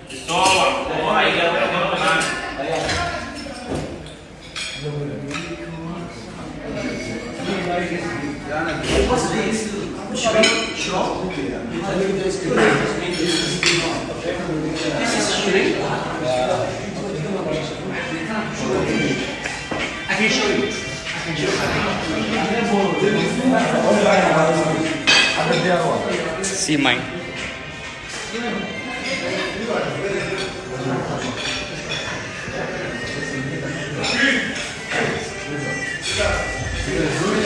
No, no, ahí ya tengo que tomar. What's this? Shrub? This is shrink. I can show you. I can show you. See mine. Good.